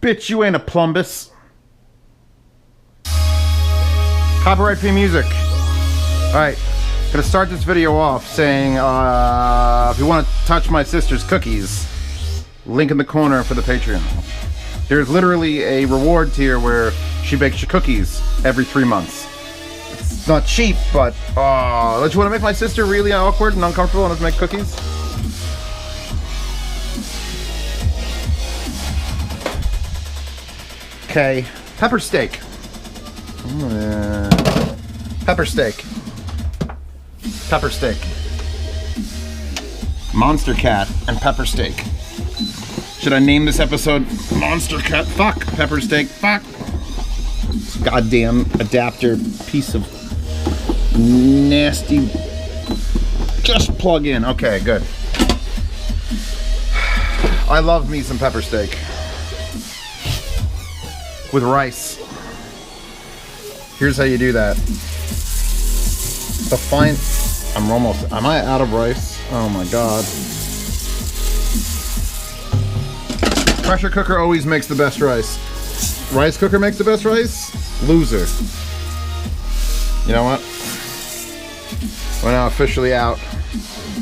Bitch, you ain't a plumbus. Copyright free music. Alright, gonna start this video off saying, if you want to touch my sister's cookies, link in the corner for the Patreon. There's literally a reward tier where she bakes your cookies every 3 months. It's not cheap, but, don't you want to make my sister really awkward and uncomfortable and have to make cookies? Okay, pepper steak. Pepper steak. Pepper steak. MonsterCat and pepper steak. Should I name this episode MonsterCat? Fuck. Pepper steak. Fuck. Goddamn adapter piece of nasty. Just plug in. Okay, good. I love me some pepper steak. With rice. Here's how you do that. Am I out of rice? Oh my god. Pressure cooker always makes the best rice. Rice cooker makes the best rice? Loser. You know what? We're now officially out.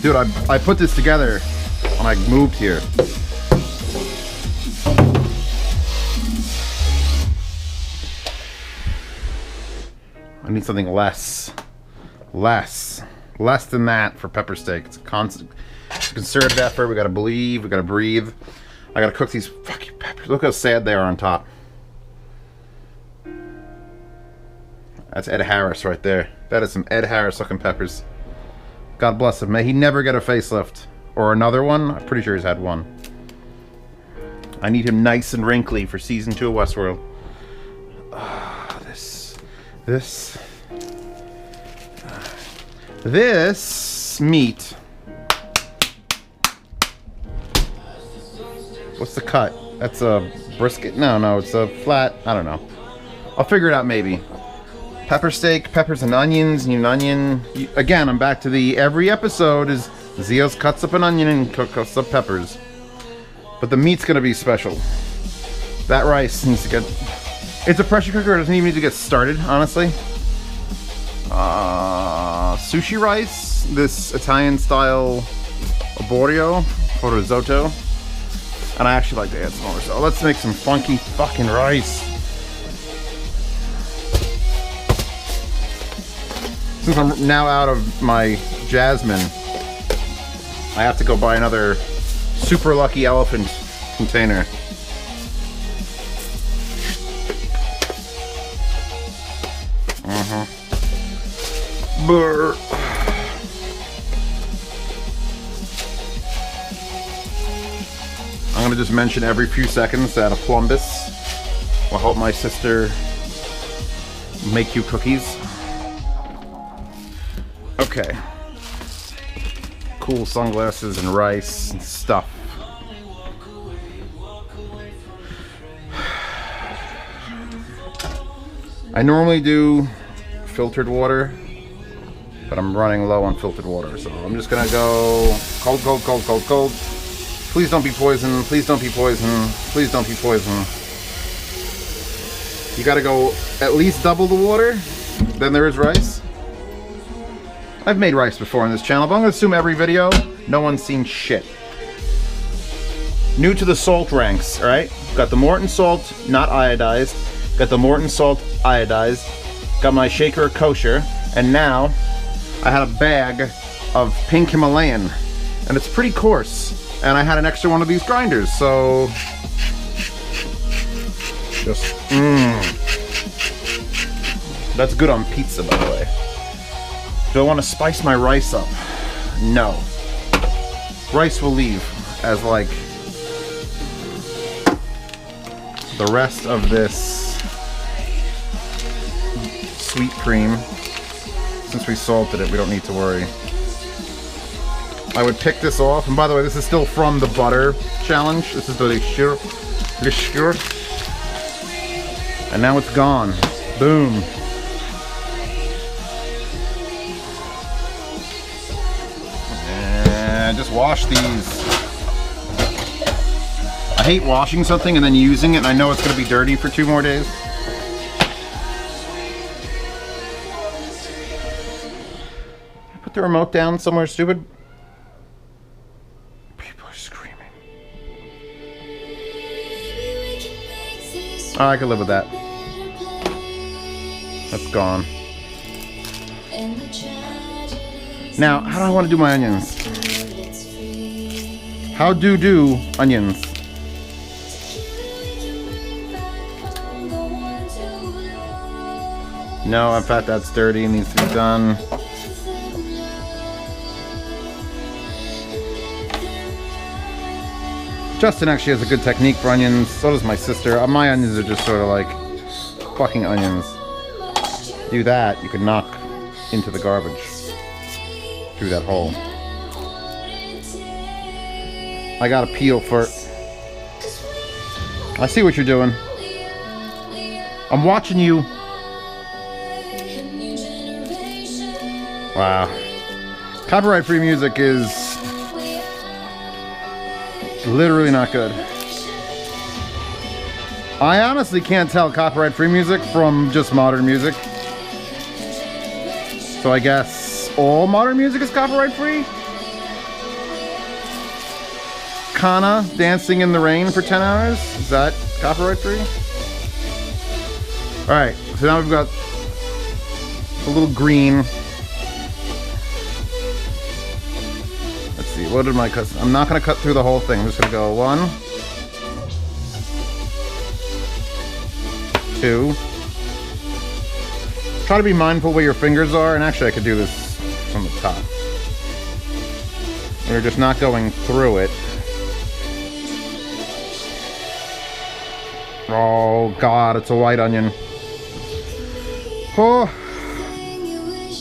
Dude, I put this together when I moved here. I need something less than that for pepper steak. It's a concerted effort. We gotta believe, we gotta breathe. I gotta cook these fucking peppers. Look how sad they are on top. That's Ed Harris right there. That is some Ed Harris looking peppers. God bless him. May he never get a facelift. Or another one. I'm pretty sure he's had one. I need him nice and wrinkly for season 2 of Westworld. This meat. What's the cut? That's a brisket? No, it's a flat. I don't know. I'll figure it out maybe. Pepper steak, peppers and onions. Need an onion. Again, I'm back to the every episode is Zios cuts up an onion and cooks up peppers. But the meat's gonna be special. That rice needs to get. It's a pressure cooker. It doesn't even need to get started, honestly. Sushi rice. This Italian style arborio or risotto. And I actually like to add some more. So let's make some funky fucking rice. Since I'm now out of my jasmine, I have to go buy another super lucky elephant container. Brr. I'm gonna just mention every few seconds that a plumbus will help my sister make you cookies. Okay. Cool sunglasses and rice and stuff. I normally do filtered water, but I'm running low on filtered water, so I'm just gonna go cold, cold, cold, cold, cold. Please don't be poison. Please don't be poison. Please don't be poison. You gotta go at least double the water. Then there is rice. I've made rice before on this channel, but I'm gonna assume every video, no one's seen shit. New to the salt ranks, alright? Got the Morton salt, not iodized. Got the Morton salt iodized. Got my shaker kosher. And now, I had a bag of pink Himalayan. And it's pretty coarse. And I had an extra one of these grinders, so... Just, That's good on pizza, by the way. Do I want to spice my rice up? No. Rice will leave as like the rest of this sweet cream. Since we salted it, we don't need to worry. I would pick this off, and by the way, this is still from the butter challenge. This is the Searing. And now it's gone. Boom. And just wash these. I I hate washing something and then using it and I know it's gonna be dirty for 2 more days. Put the remote down somewhere stupid. People are screaming. Oh, I can live with that. That's gone. Now, how do I want to do my onions? How do onions? No, in fact, that's dirty. It needs to be done. Justin actually has a good technique for onions. So does my sister. My onions are just sort of like fucking onions. Do that, you could knock into the garbage through that hole. I got a peel for... I see what you're doing. I'm watching you. Wow. Copyright-free music is literally not good. I honestly can't tell copyright-free music from just modern music. So I guess all modern music is copyright-free? Kana dancing in the rain for 10 hours? Is that copyright-free? Alright, so now we've got a little green. Let's see, what did my cut? I'm not going to cut through the whole thing. I'm just going to go 1, 2. Try to be mindful where your fingers are, and actually I could do this from the top. We're just not going through it. Oh god, it's a white onion. Oh,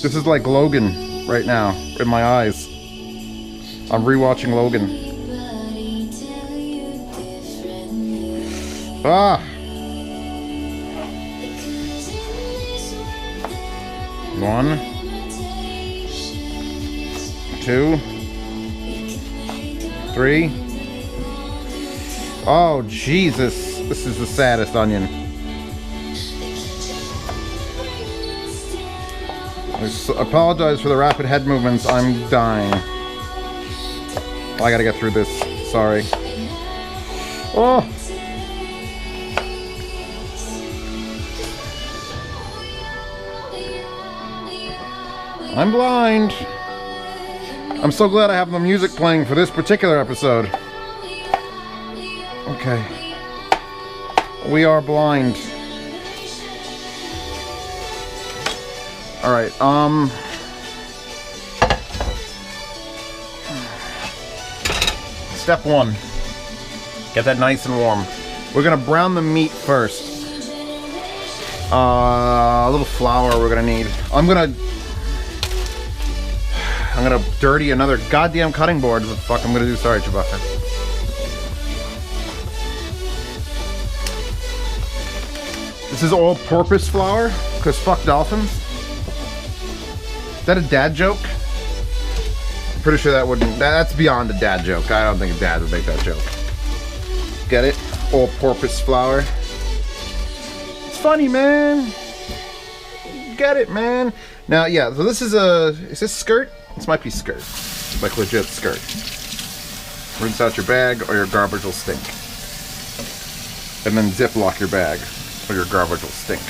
this is like Logan right now in my eyes. I'm rewatching Logan. Ah! 1, 2, 3. Oh Jesus, this is the saddest onion. I apologize for the rapid head movements. I'm dying. I gotta get through this. Sorry. Oh! I'm blind. I'm so glad I have the music playing for this particular episode. Okay. We are blind. Alright, Step 1. Get that nice and warm. We're gonna brown the meat first. A little flour we're gonna need. I'm gonna dirty another goddamn cutting board. What the fuck I'm gonna do? Sorry, Chewbacca. This is all porpoise flour, because fuck dolphins. Is that a dad joke? I'm pretty sure that wouldn't... That's beyond a dad joke. I don't think a dad would make that joke. Get it? All porpoise flour. It's funny, man. Get it, man. Now, yeah, so this is a... Is this skirt? This might be skirt. Like legit skirt. Rinse out your bag or your garbage will stink. And then Ziploc your bag or your garbage will stink.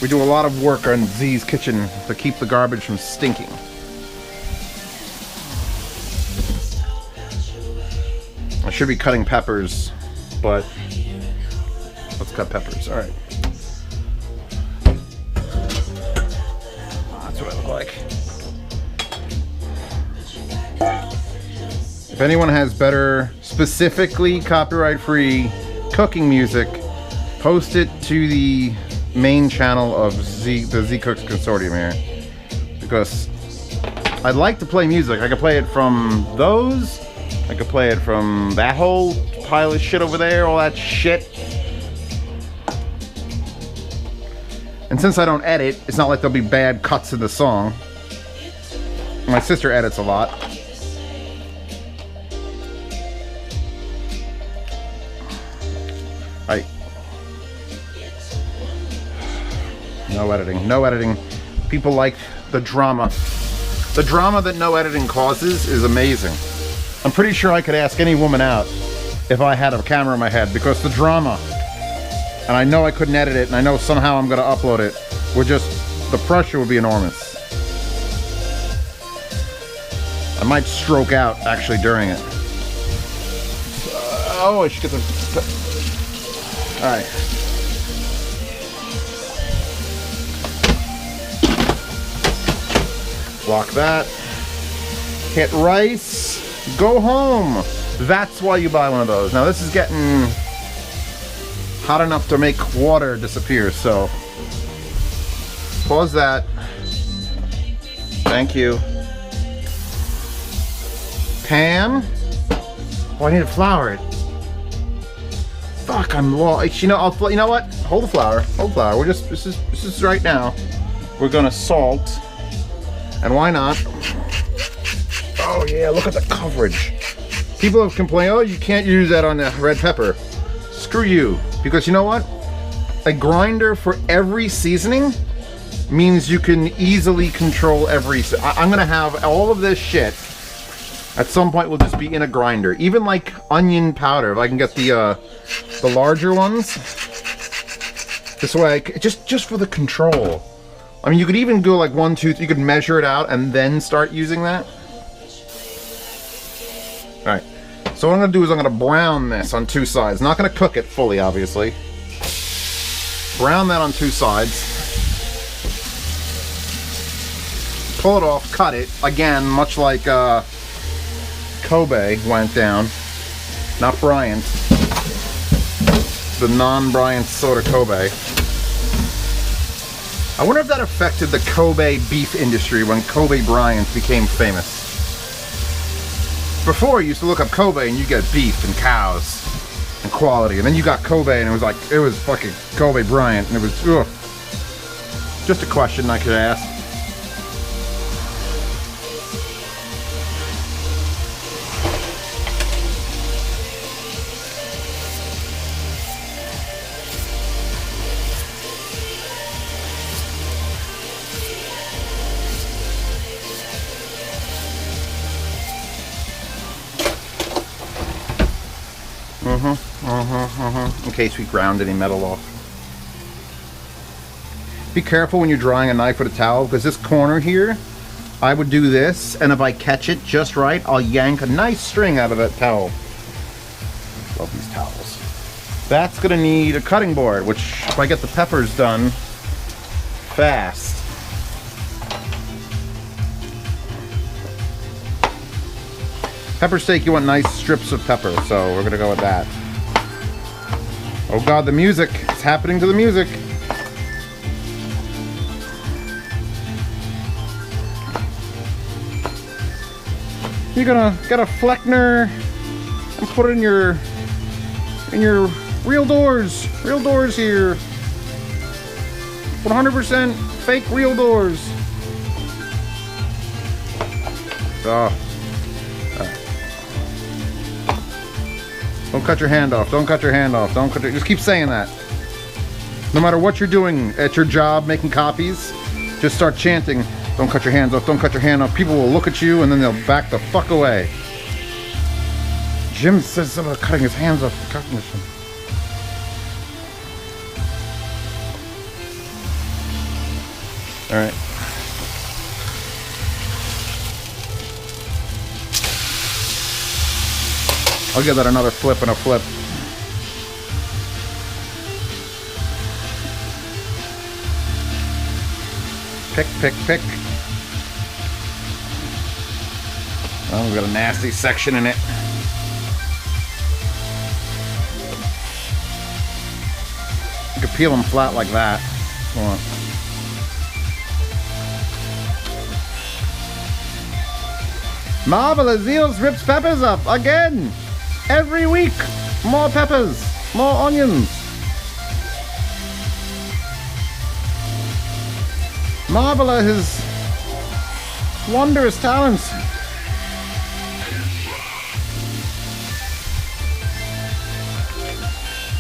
We do a lot of work on Z's kitchen to keep the garbage from stinking. I should be cutting peppers, but let's cut peppers. All right. That's what I look like. If anyone has better, specifically copyright-free cooking music, post it to the main channel of the Z Cooks Consortium here, because I'd like to play music. I could play it from those. I could play it from that whole pile of shit over there, all that shit. And since I don't edit, it's not like there'll be bad cuts in the song. My sister edits a lot. No editing. No editing. People like the drama. The drama that no editing causes is amazing. I'm pretty sure I could ask any woman out if I had a camera in my head, because the drama, and I know I couldn't edit it, and I know somehow I'm going to upload it, would just, the pressure would be enormous. I might stroke out actually during it. Oh, I should get the... Alright. Block that. Hit rice. Go home. That's why you buy one of those. Now this is getting hot enough to make water disappear, so pause that. Thank you. Pan. Oh, I need to flour it. Fuck, I'm lost. You know, you know what? Hold the flour. Hold the flour. We're just this is right now. We're gonna salt. And why not? Oh yeah, look at the coverage. People have complained, oh, you can't use that on the red pepper. Screw you. Because you know what? A grinder for every seasoning means you can easily control every... I'm gonna have all of this shit at some point will just be in a grinder. Even like onion powder, if I can get the larger ones. This way, just for the control. I mean, you could even go like 1, 2, 3, you could measure it out and then start using that. Alright, so what I'm going to do is I'm going to brown this on 2 sides. Not going to cook it fully, obviously. Brown that on 2 sides. Pull it off, cut it. Again, much like Kobe went down. Not Bryant. The non-Bryant sort of Kobe. I wonder if that affected the Kobe beef industry when Kobe Bryant became famous. Before, you used to look up Kobe and you get beef and cows and quality, and then you got Kobe and it was like, it was fucking Kobe Bryant, and it was, ugh. Just a question I could ask. In case we ground any metal off. Be careful when you're drying a knife with a towel, because this corner here, I would do this, and if I catch it just right, I'll yank a nice string out of that towel. Love these towels. That's gonna need a cutting board, which if I get the peppers done fast. Pepper steak, you want nice strips of pepper, so we're gonna go with that. Oh god, the music. It's happening to the music. You're gonna get a Fleckner and put it in your real doors. Real doors here. 100% fake real doors. Oh. Don't cut your hand off. Don't cut your hand off. Don't cut your... Just keep saying that. No matter what you're doing at your job, making copies, just start chanting, don't cut your hands off, don't cut your hand off. People will look at you and then they'll back the fuck away. Jim says something about cutting his hands off the cutting machine. Alright. I'll give that another flip and a flip. Pick, pick, pick. Oh, we've got a nasty section in it. You could peel them flat like that. Come on. Marvelous Eels rips peppers up again! Every week! More peppers! More onions! Marvel his wondrous talents!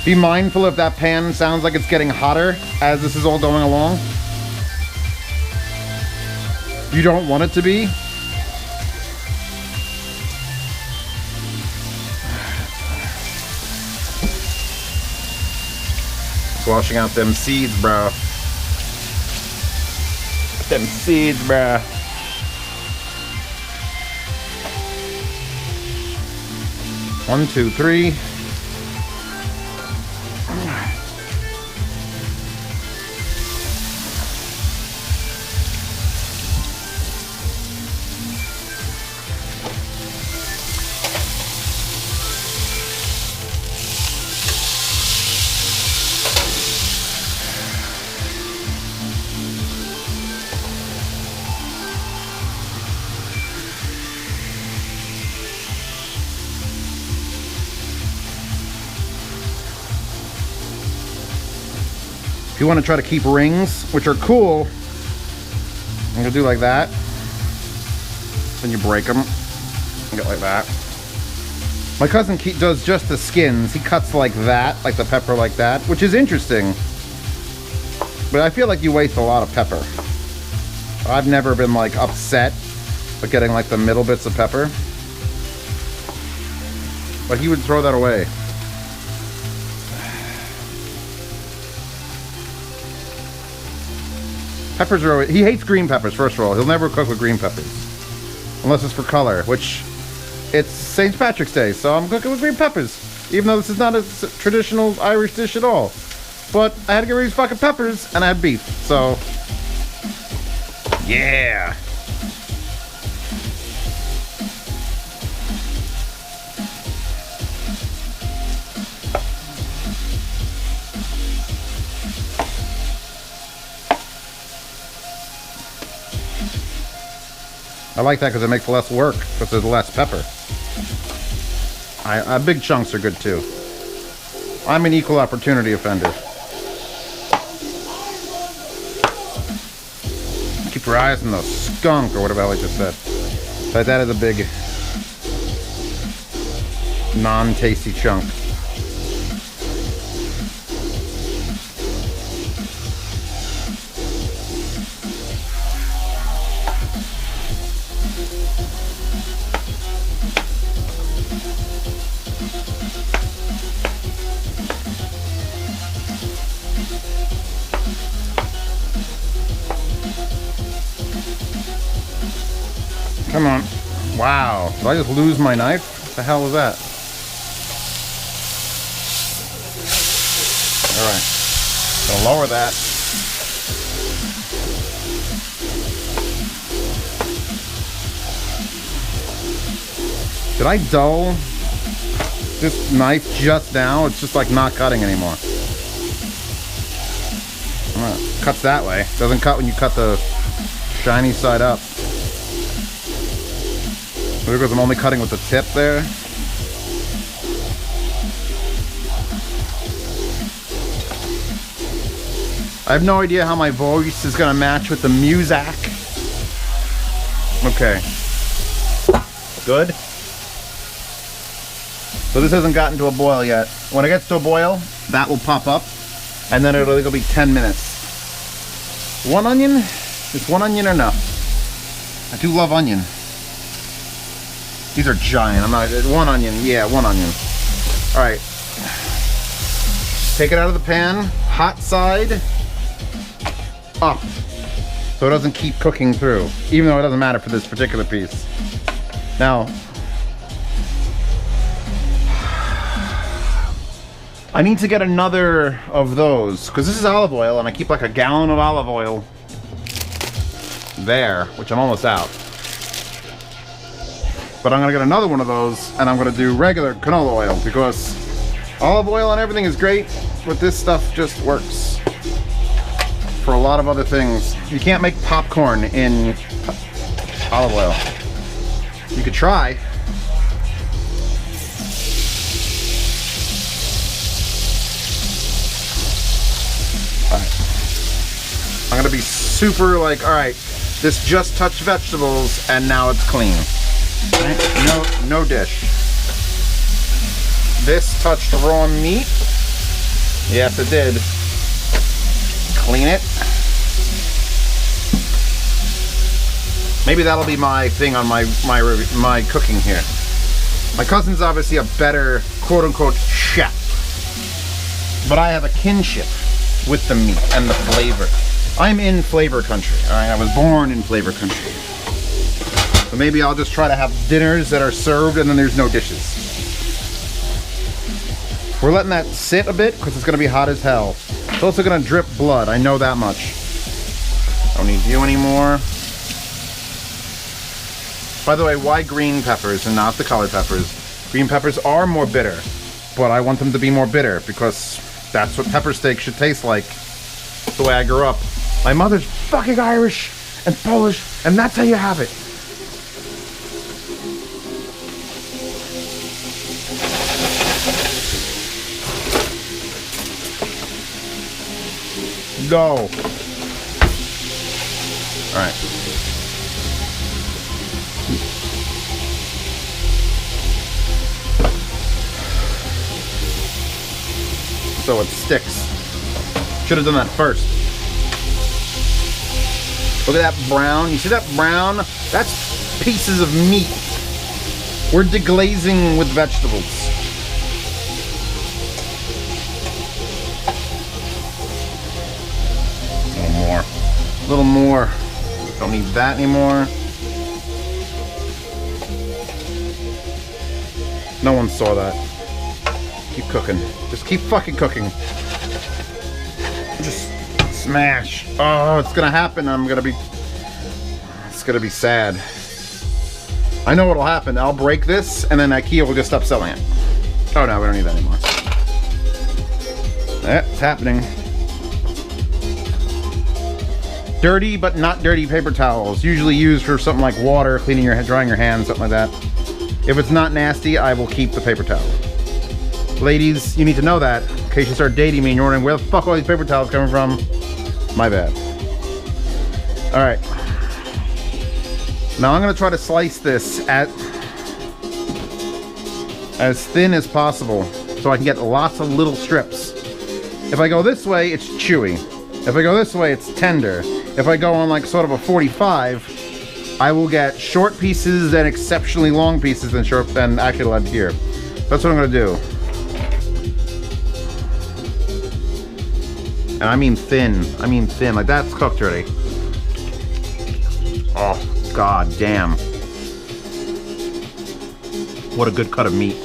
Be mindful if that pan sounds like it's getting hotter as this is all going along. you don't want it to be. Washing out them seeds, bro. Them seeds, bro. One, two, three. If you want to try to keep rings, which are cool, I'm gonna do like that. Then you break them. You go like that. My cousin does just the skins. He cuts like that, like the pepper like that, which is interesting. But I feel like you waste a lot of pepper. I've never been like upset with getting like the middle bits of pepper. But he would throw that away. Peppers are always, he hates green peppers, first of all. He'll never cook with green peppers. Unless it's for color, which it's St. Patrick's Day, so I'm cooking with green peppers. Even though this is not a traditional Irish dish at all. But I had to get rid of these fucking peppers, and I had beef, so. Yeah! I like that because it makes less work because there's less pepper. Big chunks are good too. I'm an equal opportunity offender. Keep your eyes on the skunk or whatever I just said. But that is a big, non-tasty chunk. Come on. Wow. Did I just lose my knife? What the hell was that? Alright. Gonna lower that. Did I dull this knife just now? It's just like not cutting anymore. Cuts that way. Doesn't cut when you cut the shiny side up. Because I'm only cutting with the tip there. I have no idea how my voice is gonna match with the music. Okay. Good. So this hasn't gotten to a boil yet. When it gets to a boil, that will pop up, and then it'll be 10 minutes. One onion? Is one onion enough? I do love onion. These are giant. I'm not. One onion. Yeah, one onion. All right. Take it out of the pan. Hot side up, so it doesn't keep cooking through. Even though it doesn't matter for this particular piece. Now, I need to get another of those because this is olive oil, and I keep like a gallon of olive oil there, which I'm almost out. But I'm gonna get another one of those, and I'm gonna do regular canola oil because olive oil and everything is great, but this stuff just works for a lot of other things. You can't make popcorn in olive oil. You could try. All right. I'm gonna be super like, all right, this just touched vegetables and now it's clean. Right? No dish. This touched raw meat. Yes, it did. Clean it. Maybe that'll be my thing on my cooking here. My cousin's obviously a better quote-unquote chef, but I have a kinship with the meat and the flavor. I'm in flavor country, all right? I was born in flavor country. So maybe I'll just try to have dinners that are served and then there's no dishes. We're letting that sit a bit because it's gonna be hot as hell. It's also gonna drip blood, I know that much. Don't need you anymore. By the way, why green peppers and not the colored peppers? Green peppers are more bitter, but I want them to be more bitter because that's what pepper steak should taste like. The way I grew up. My mother's fucking Irish and Polish, and that's how you have it. Go. All right. So it sticks. Should have done that first. Look at that brown. You see that brown? That's pieces of meat. We're deglazing with vegetables. A little more. A little more. Don't need that anymore. No one saw that. Keep cooking. Just keep fucking cooking. Just smash. Oh, it's gonna happen. It's gonna be sad. I know what'll happen. I'll break this and then IKEA will just stop selling it. Oh no, we don't need that anymore. It's happening. Dirty but not dirty paper towels. Usually used for something like water, cleaning your head, drying your hands, something like that. If it's not nasty, I will keep the paper towel. Ladies, you need to know that in case you start dating me and you're wondering where the fuck all these paper towels coming from. My bad. All right. Now I'm gonna try to slice this as thin as possible so I can get lots of little strips. If I go this way, it's chewy. If I go this way, it's tender. If I go on like sort of a 45, I will get short pieces and exceptionally long pieces and actually led here. That's what I'm gonna do. And I mean thin, like that's cooked already. Oh, god damn. What a good cut of meat.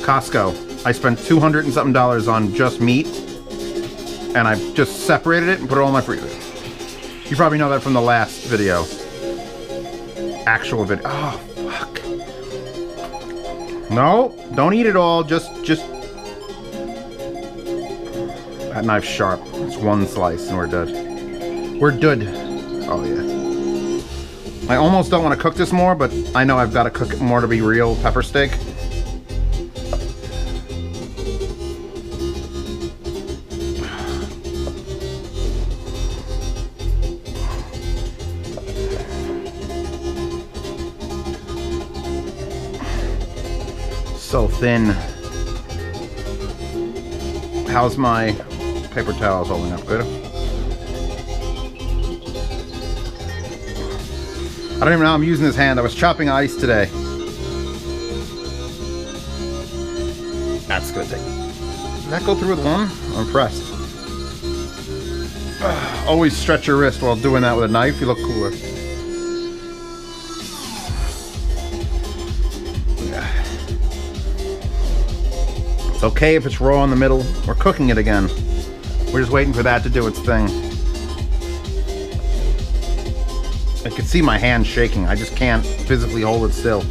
Costco, I spent $200 and something on just meat, and I just separated it and put it all in my freezer. You probably know that from the last video. Actual video, oh fuck. No, don't eat it all, just that knife's sharp. It's one slice and we're dead. We're good. Oh yeah. I almost don't want to cook this more, but I know I've got to cook it more to be real pepper steak. So thin. How's my paper towels holding up? Good? I don't even know how I'm using this hand. I was chopping ice today. That's gonna take. Did that go through with one? I'm impressed. Always stretch your wrist while doing that with a knife. You look cooler. It's okay if it's raw in the middle. We're cooking it again. We're just waiting for that to do its thing. I can see my hand shaking. I just can't physically hold it still.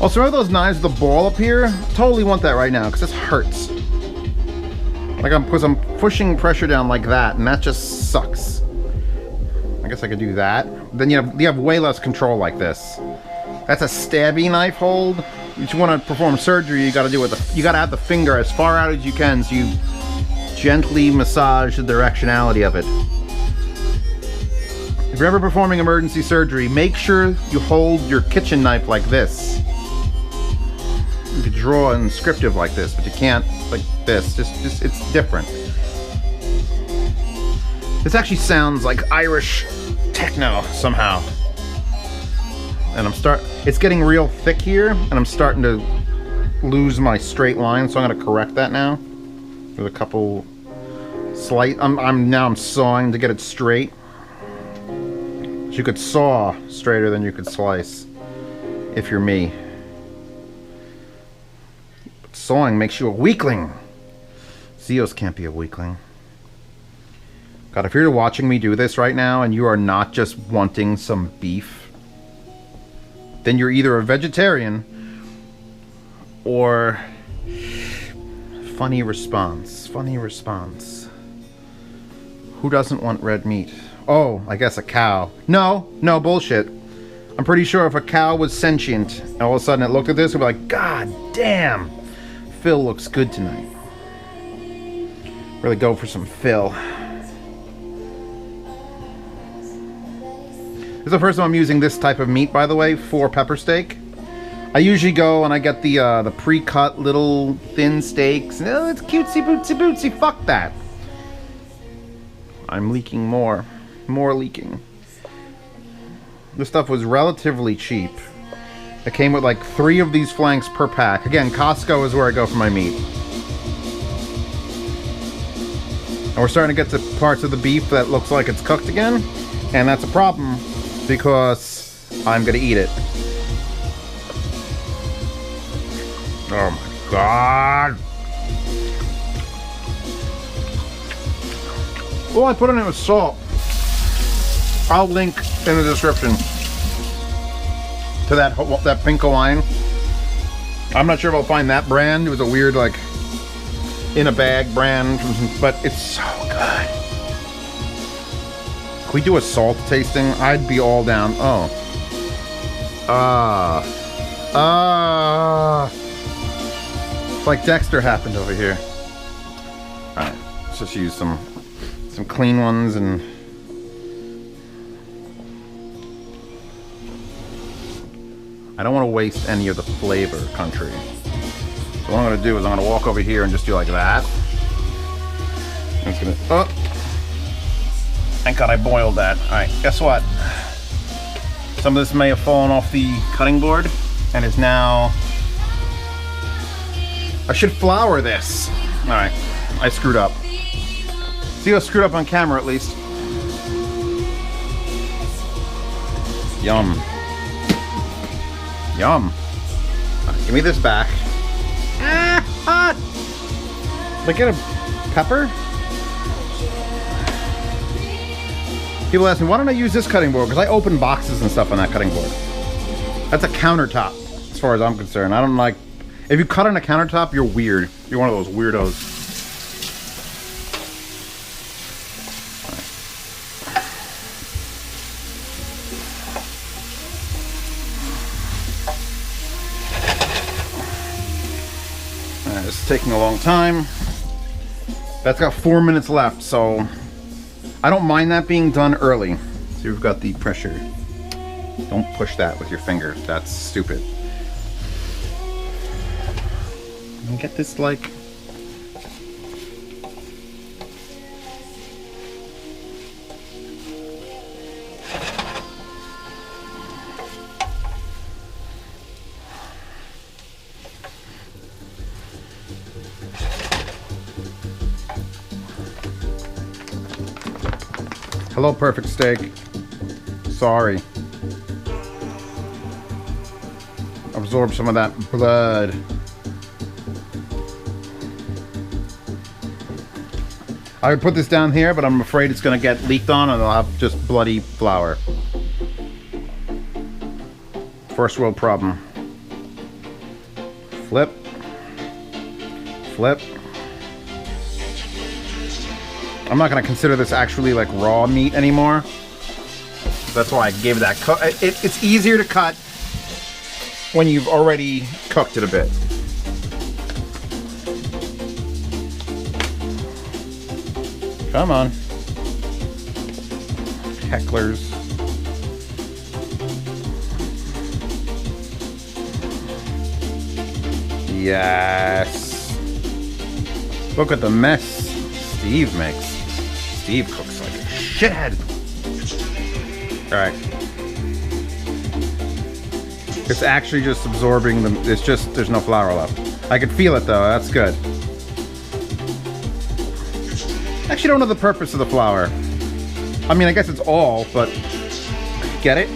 Also, remember those knives with the ball up here? Totally want that right now because this hurts. Like because I'm pushing pressure down like that, and that just sucks. I guess I could do that. Then you have way less control like this. That's a stabby knife hold. If you want to perform surgery, you got to do it. You got to have the finger as far out as you can, so you gently massage the directionality of it. If you're ever performing emergency surgery, make sure you hold your kitchen knife like this. You could draw inscriptive like this, but you can't like this. Just it's different. This actually sounds like Irish techno somehow. And it's getting real thick here, and I'm starting to lose my straight line, so I'm gonna correct that now. With a couple slight, I'm sawing to get it straight. You could saw straighter than you could slice, if you're me. But sawing makes you a weakling. Zeos can't be a weakling. God, if you're watching me do this right now and you are not just wanting some beef, then you're either a vegetarian or... Funny response. Funny response. Who doesn't want red meat? Oh, I guess a cow. No, bullshit. I'm pretty sure if a cow was sentient, and all of a sudden it looked at this, it would be like, God damn, Phil looks good tonight. Really go for some Phil. This is the first time I'm using this type of meat, by the way, for pepper steak. I usually go and I get the pre-cut little thin steaks. No, it's cutesy bootsy bootsy. Fuck that. I'm leaking more. More leaking. This stuff was relatively cheap. It came with like 3 of these flanks per pack. Again, Costco is where I go for my meat. And we're starting to get to parts of the beef that looks like it's cooked again. And that's a problem because I'm gonna eat it. Oh my God. Well, I put it in with salt. I'll link in the description to that pink Hawaiian. I'm not sure if I'll find that brand. It was a weird, like, in a bag brand, but it's so good. Can we do a salt tasting? I'd be all down. Oh. It's like Dexter happened over here. Alright, let's just use some clean ones and... I don't want to waste any of the flavor, country. So what I'm going to do is I'm going to walk over here and just do like that. I'm just going to... Oh! Thank God I boiled that. Alright, guess what? Some of this may have fallen off the cutting board and is now... I should flour this. Alright, I screwed up. See, I screwed up on camera at least. Yum. Yum. Right, give me this back. Ah, hot! Did I get a pepper? People ask me, why don't I use this cutting board? Because I open boxes and stuff on that cutting board. That's a countertop, as far as I'm concerned. I don't like... If you cut on a countertop, you're weird. You're one of those weirdos. This is taking a long time. That's got 4 minutes left, so I don't mind that being done early. So we've got the pressure. Don't push that with your finger. That's stupid. And get this like... Hello, perfect steak. Sorry. Absorb some of that blood. I would put this down here, but I'm afraid it's going to get leaked on and I'll have just bloody flour. First world problem. Flip. Flip. I'm not going to consider this actually like raw meat anymore. That's why I gave that cut. It's easier to cut when you've already cooked it a bit. Come on. Hecklers. Yes. Look at the mess Steve makes. Steve cooks like a shithead. All right. It's actually just absorbing them. It's just, there's no flour left. I can feel it though, that's good. Actually don't know the purpose of the flour. I mean, I guess it's all, but get it?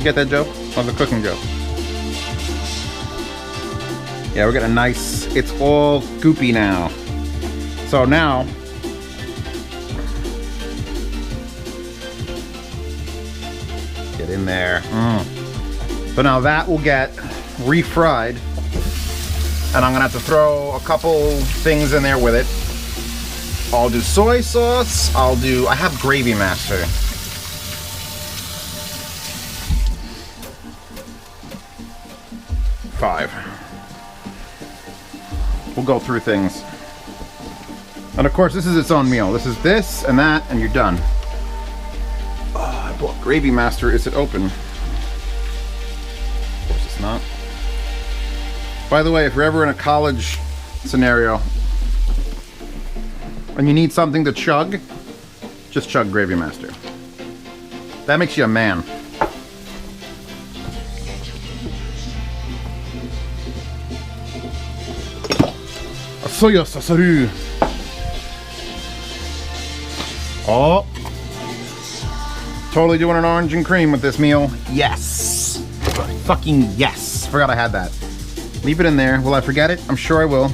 Get that, Joe? On the cooking joke. Yeah, we're getting a nice, it's all goopy now. So now, get in there. So now that will get refried, and I'm gonna have to throw a couple things in there with it. I'll do soy sauce, I have Gravy Master. Five. We'll go through things. And of course, this is its own meal. This is this and that, and you're done. Oh, I bought Gravy Master. Is it open? Of course it's not. By the way, if you're ever in a college scenario and you need something to chug, just chug Gravy Master. That makes you a man. Soya sasaru. Oh, totally doing an orange and cream with this meal. Yes, fucking yes. Forgot I had that. Leave it in there. Will I forget it? I'm sure I will.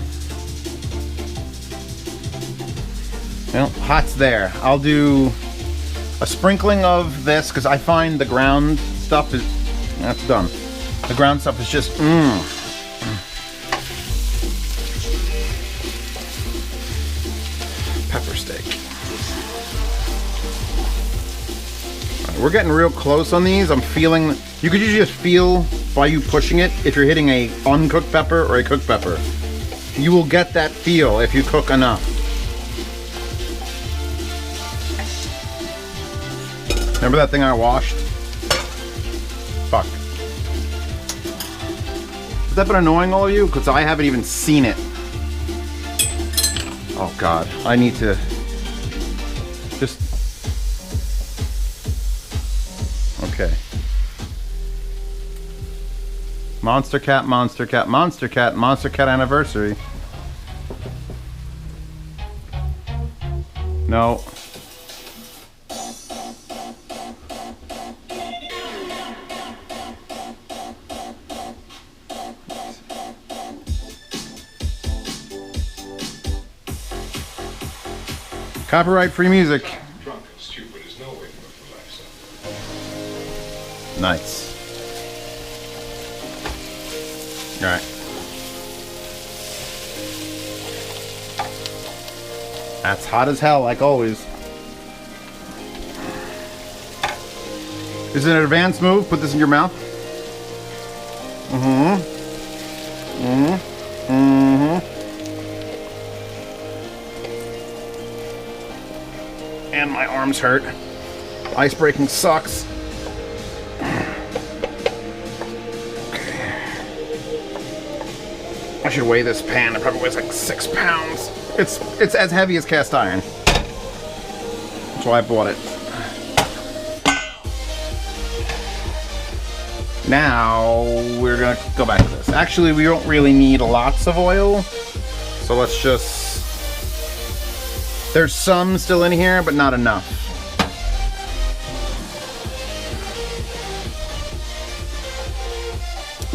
Well, hot's there. I'll do a sprinkling of this because I find the ground stuff is, that's done. The ground stuff is just pepper steak. Right, we're getting real close on these. I'm feeling, you could usually just feel by you pushing it if you're hitting a uncooked pepper or a cooked pepper. You will get that feel if you cook enough. Remember that thing I washed? Fuck. Has that been annoying all of you? Because I haven't even seen it. Oh God, I need to just, okay. MonsterCat, MonsterCat, MonsterCat, MonsterCat anniversary. No. Copyright-free music. Drunk and stupid is no way to live the lifestyle. Nice. All right. That's hot as hell, like always. Is it an advanced move? Put this in your mouth. And my arms hurt. Ice breaking sucks. Okay. I should weigh this pan. It probably weighs like 6 pounds. It's as heavy as cast iron. That's why I bought it. Now we're gonna go back to this. Actually, we don't really need lots of oil, so let's just. There's some still in here, but not enough.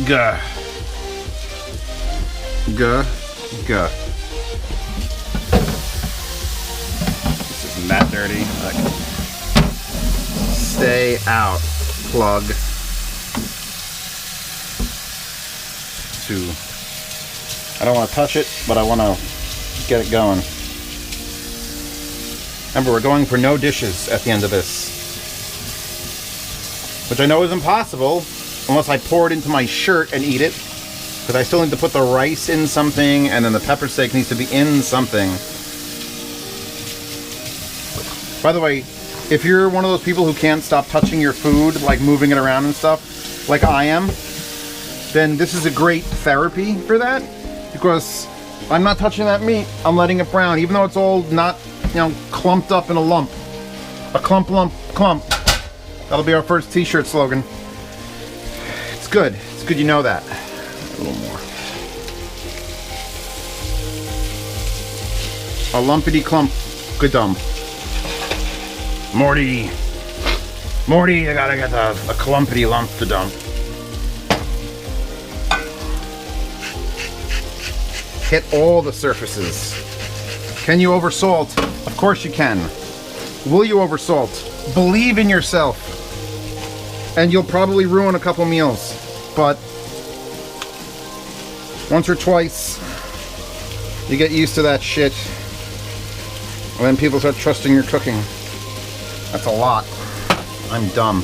Gah. Gah. Gah. This isn't that dirty. Okay. Stay out, plug. 2. I don't want to touch it, but I want to get it going. Remember, we're going for no dishes at the end of this. Which I know is impossible, unless I pour it into my shirt and eat it. Because I still need to put the rice in something, and then the pepper steak needs to be in something. By the way, if you're one of those people who can't stop touching your food, like moving it around and stuff, like I am, then this is a great therapy for that. Because I'm not touching that meat, I'm letting it brown, even though it's all not, you know, clumped up in a lump. A clump, lump, clump. That'll be our first t-shirt slogan. It's good. It's good you know that. A little more. A lumpity clump. Good dumb. Morty. Morty, I gotta get a clumpity lump to dump. Hit all the surfaces. Can you oversalt? Of course you can. Will you oversalt? Believe in yourself. And you'll probably ruin a couple meals. But once or twice, you get used to that shit. And then people start trusting your cooking. That's a lot. I'm dumb.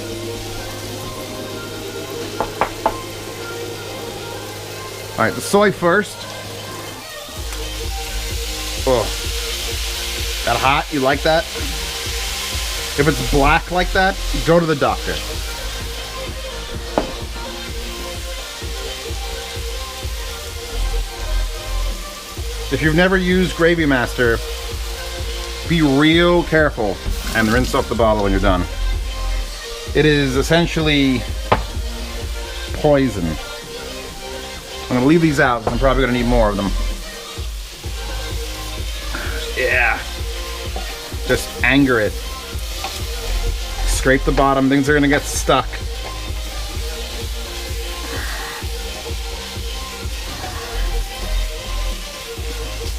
Alright, the soy first. Oh. That hot? You like that? If it's black like that, go to the doctor. If you've never used Gravy Master, be real careful and rinse off the bottle when you're done. It is essentially poison. I'm gonna leave these out because I'm probably gonna need more of them. Yeah. Just anger it. Scrape the bottom, things are gonna get stuck.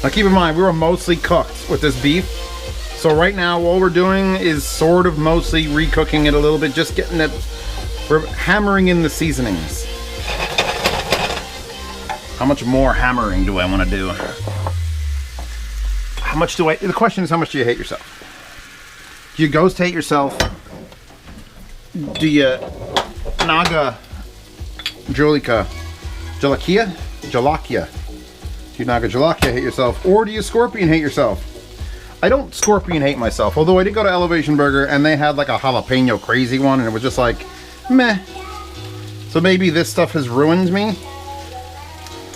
Now keep in mind, we were mostly cooked with this beef. So right now, all we're doing is sort of mostly re-cooking it a little bit, just getting it, we're hammering in the seasonings. How much more hammering do I want to do? How much do I, the question is, how much do you hate yourself? Do you ghost hate yourself? Do you Naga Jalakia? Do you Naga Jalakia hate yourself? Or do you Scorpion hate yourself? I don't Scorpion hate myself, although I did go to Elevation Burger and they had like a jalapeno crazy one and it was just like, meh. So maybe this stuff has ruined me.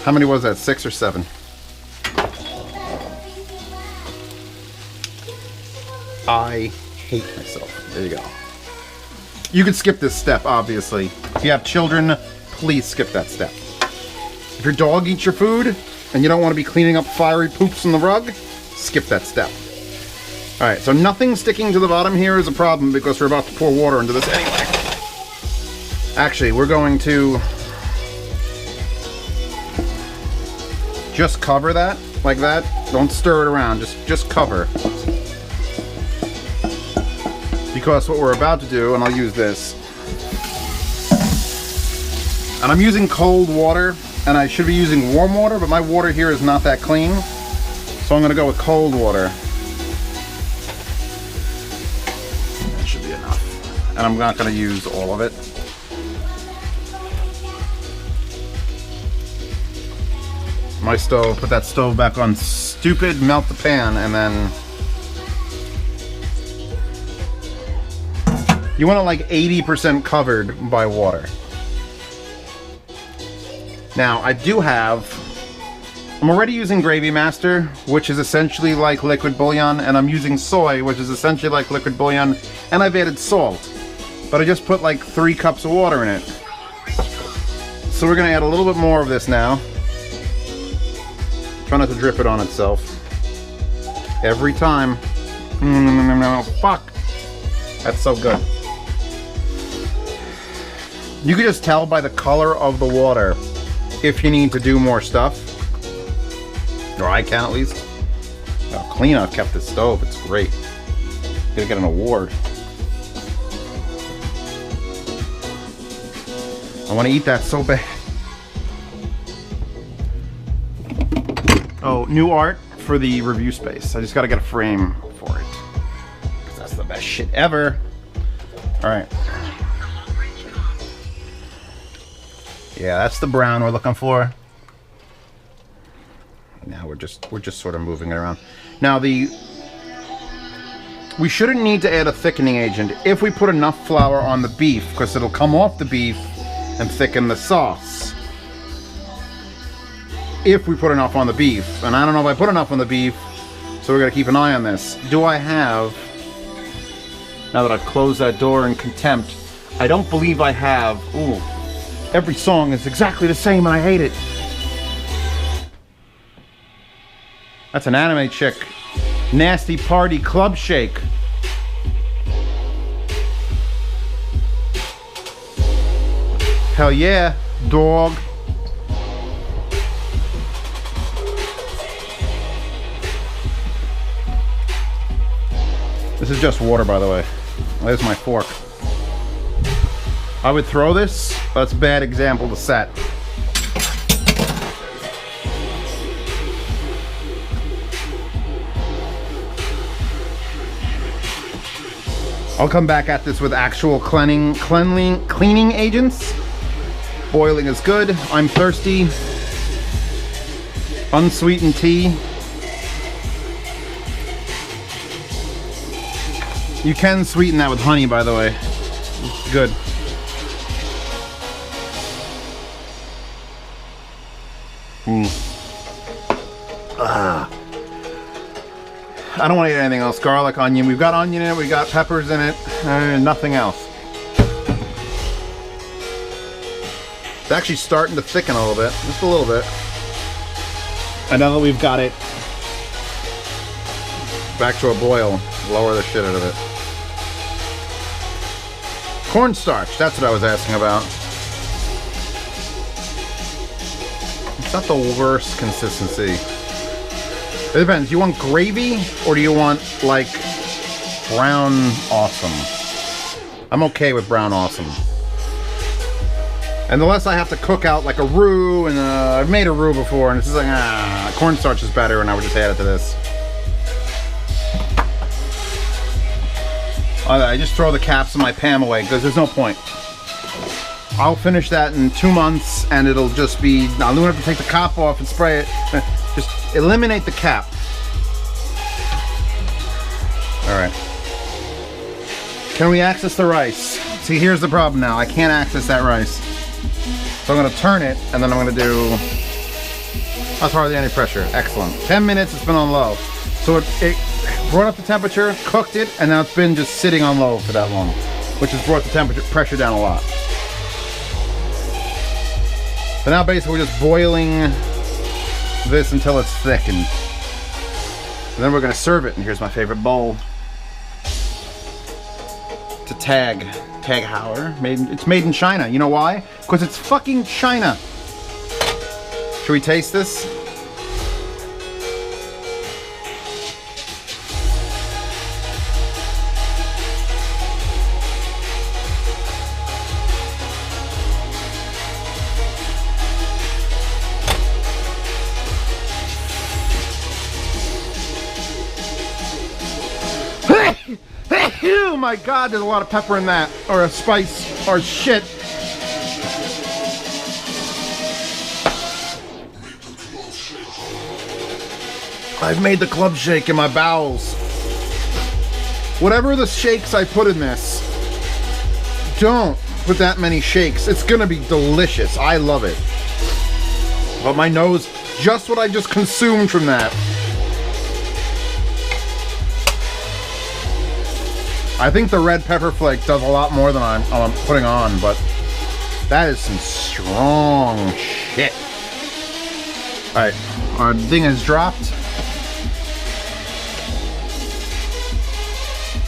How many was that, 6 or 7? I hate myself. There you go. You can skip this step, obviously. If you have children, please skip that step. If your dog eats your food and you don't want to be cleaning up fiery poops on the rug, skip that step. Alright, so nothing sticking to the bottom here is a problem because we're about to pour water into this anyway. Actually, we're going to just cover that, like that. Don't stir it around, just cover. Because what we're about to do, and I'll use this, and I'm using cold water, and I should be using warm water, but my water here is not that clean. So I'm gonna go with cold water. That should be enough. And I'm not gonna use all of it. My stove, put that stove back on stupid, melt the pan, and then you want it like 80% covered by water. Now, I do have, I'm already using Gravy Master, which is essentially like liquid bouillon, and I'm using soy, which is essentially like liquid bouillon, and I've added salt. But I just put like 3 cups of water in it. So we're gonna add a little bit more of this now. Try not to drip it on itself. Every time. Fuck. That's so good. You can just tell by the color of the water if you need to do more stuff. Or I can at least. How clean I've kept this stove. It's great. Gonna get an award. I want to eat that so bad. Oh, new art for the review space. I just gotta get a frame for it. Because that's the best shit ever. Alright. Yeah, that's the brown we're looking for. Now we're just sort of moving it around. Now we shouldn't need to add a thickening agent if we put enough flour on the beef, because it'll come off the beef and thicken the sauce. If we put enough on the beef, and I don't know if I put enough on the beef, so we're gonna keep an eye on this. Do I have Now that I've closed that door in contempt, I don't believe I have. Ooh, every song is exactly the same and I hate it. That's an anime chick. Nasty Party Club Shake. Hell yeah, dog. This is just water, by the way. There's my fork. I would throw this. That's a bad example to set. I'll come back at this with actual cleaning agents. Boiling is good. I'm thirsty. Unsweetened tea. You can sweeten that with honey, by the way. It's good. I don't want to eat anything else. Garlic, onion. We've got onion in it. We got peppers in it. Nothing else. It's actually starting to thicken a little bit. Just a little bit. And now that we've got it back to a boil, lower the shit out of it. Cornstarch. That's what I was asking about. It's not the worst consistency. It depends. Do you want gravy or do you want like brown awesome? I'm okay with brown awesome. And the less I have to cook out like a roux, and I've made a roux before and it's just like, cornstarch is better and I would just add it to this. I just throw the caps of my Pam away because there's no point. I'll finish that in 2 months and it'll just be, I don't have to take the cap off and spray it. Just eliminate the cap. Alright. Can we access the rice? See, here's the problem now. I can't access that rice. So I'm going to turn it and then I'm going to do... That's hardly any pressure. Excellent. 10 minutes, it's been on low. So it brought up the temperature, cooked it, and now it's been just sitting on low for that long, which has brought the pressure down a lot. So now basically we're just boiling this until it's thickened. And then we're going to serve it, and here's my favorite bowl. It's a Tag Heuer. It's made in China. You know why? Because it's fucking China. Should we taste this? Oh my god, there's a lot of pepper in that, or a spice, or shit. I've made the club shake in my bowels. Whatever the shakes I put in this, don't put that many shakes. It's gonna be delicious. I love it. But my nose, just what I just consumed from that. I think the red pepper flake does a lot more than I'm putting on, but that is some strong shit. Alright, our thing is dropped.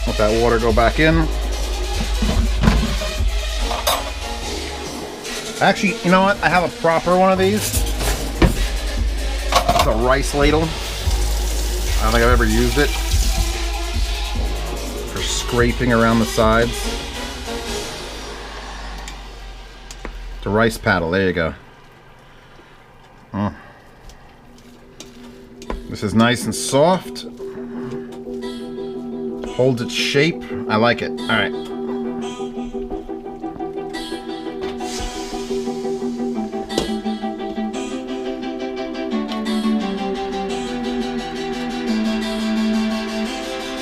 Let that water go back in. Actually, you know what? I have a proper one of these. It's a rice ladle. I don't think I've ever used it. For scraping around the sides. The rice paddle, there you go. Oh. This is nice and soft. Holds its shape. I like it. Alright.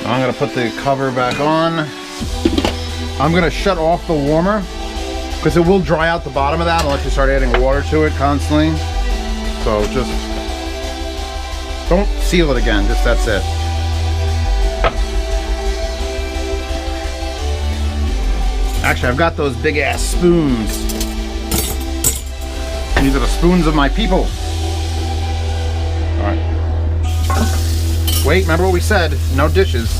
I'm going to put the cover back on. I'm going to shut off the warmer because it will dry out the bottom of that unless you start adding water to it constantly. So just don't seal it again, just that's it. Actually, I've got those big ass spoons. These are the spoons of my people. Alright. Wait, remember what we said? No dishes.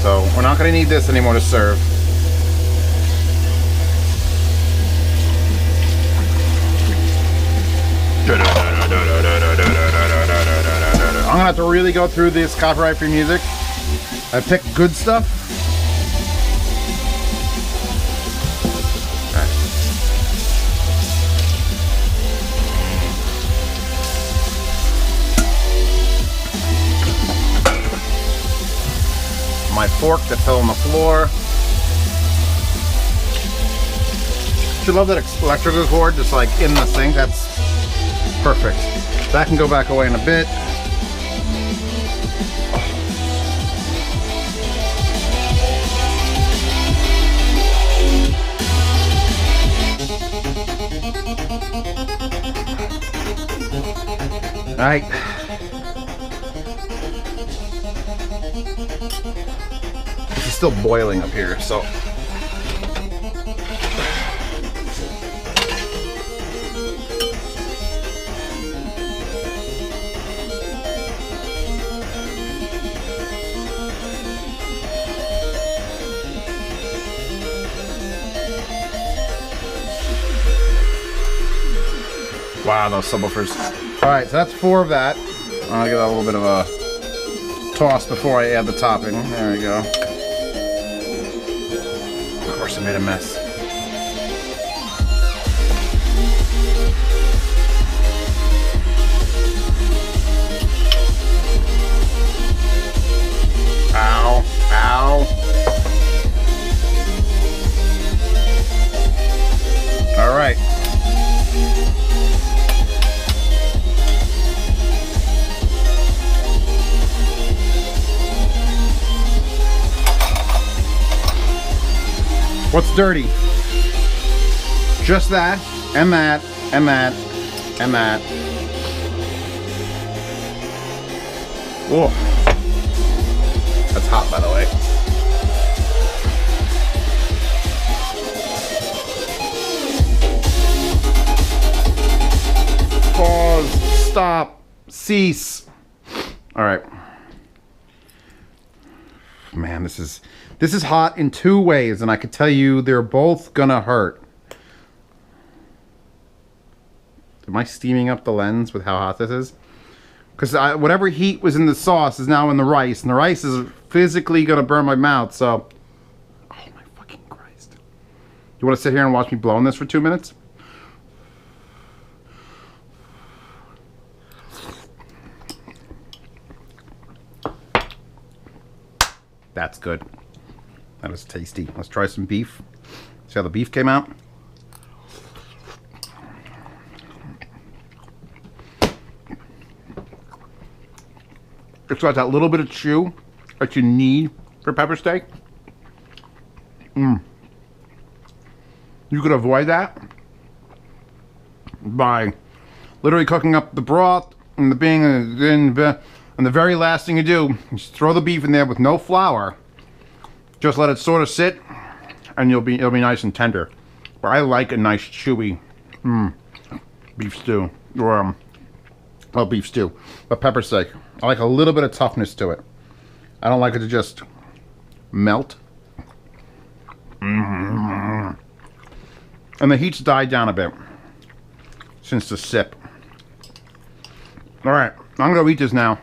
So, we're not going to need this anymore to serve. I'm going to have to really go through this copyright-free music. I picked good stuff. My fork that fell on the floor. You love that electrical cord just like in the sink. That's perfect. That can go back away in a bit. All right. It's still boiling up here, so. Wow, those subwoofers. Alright, so that's 4 of that. I'll give that a little bit of a toss before I add the topping. There we go. Of course I made a mess. Ow. Ow. Alright. What's dirty? Just that, and that, and that, and that. Oh, that's hot, by the way. Pause, stop, cease. All right. Man, this is hot in 2 ways, and I can tell you they're both gonna hurt. Am I steaming up the lens with how hot this is? Because whatever heat was in the sauce is now in the rice, and the rice is physically gonna burn my mouth, so... Oh my fucking Christ. You wanna sit here and watch me blow on this for 2 minutes? That's good. That is tasty. Let's try some beef. See how the beef came out? It's got that little bit of chew that you need for pepper steak. You could avoid that by literally cooking up the broth and the bean, and the very last thing you do is throw the beef in there with no flour. Just let it sort of sit, and it'll be nice and tender. But I like a nice chewy beef stew, or well, beef stew, but pepper steak. I like a little bit of toughness to it. I don't like it to just melt. And the heat's died down a bit since the sip. All right, I'm gonna eat this now.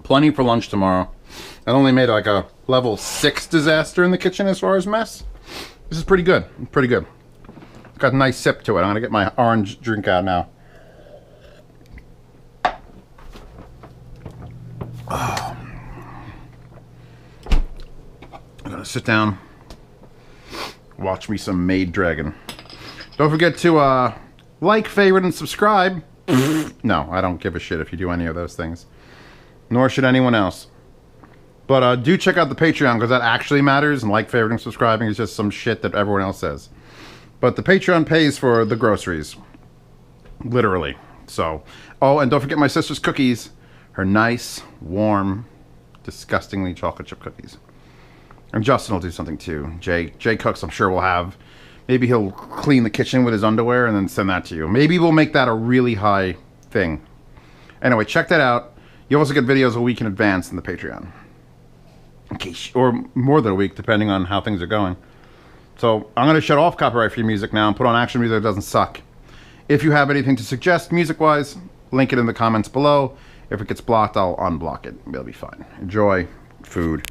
Plenty for lunch tomorrow. I only made like a level 6 disaster in the kitchen as far as mess. This is pretty good. Pretty good. It's got a nice sip to it. I'm gonna get my orange drink out now. Oh. I'm gonna sit down, watch me some Maid Dragon. Don't forget to like, favorite, and subscribe. No, I don't give a shit if you do any of those things. Nor should anyone else. But do check out the Patreon, because that actually matters, and like, favorite, and subscribing is just some shit that everyone else says. But the Patreon pays for the groceries. Literally. So, oh, and don't forget my sister's cookies. Her nice, warm, disgustingly chocolate chip cookies. And Justin will do something too. Jay cooks, I'm sure, will have. Maybe he'll clean the kitchen with his underwear and then send that to you. Maybe we'll make that a really high thing. Anyway, check that out. You also get videos a week in advance in the Patreon. In case, or more than a week, depending on how things are going. So I'm going to shut off copyright-free music now and put on action music that doesn't suck. If you have anything to suggest music-wise, link it in the comments below. If it gets blocked, I'll unblock it. It'll be fine. Enjoy food.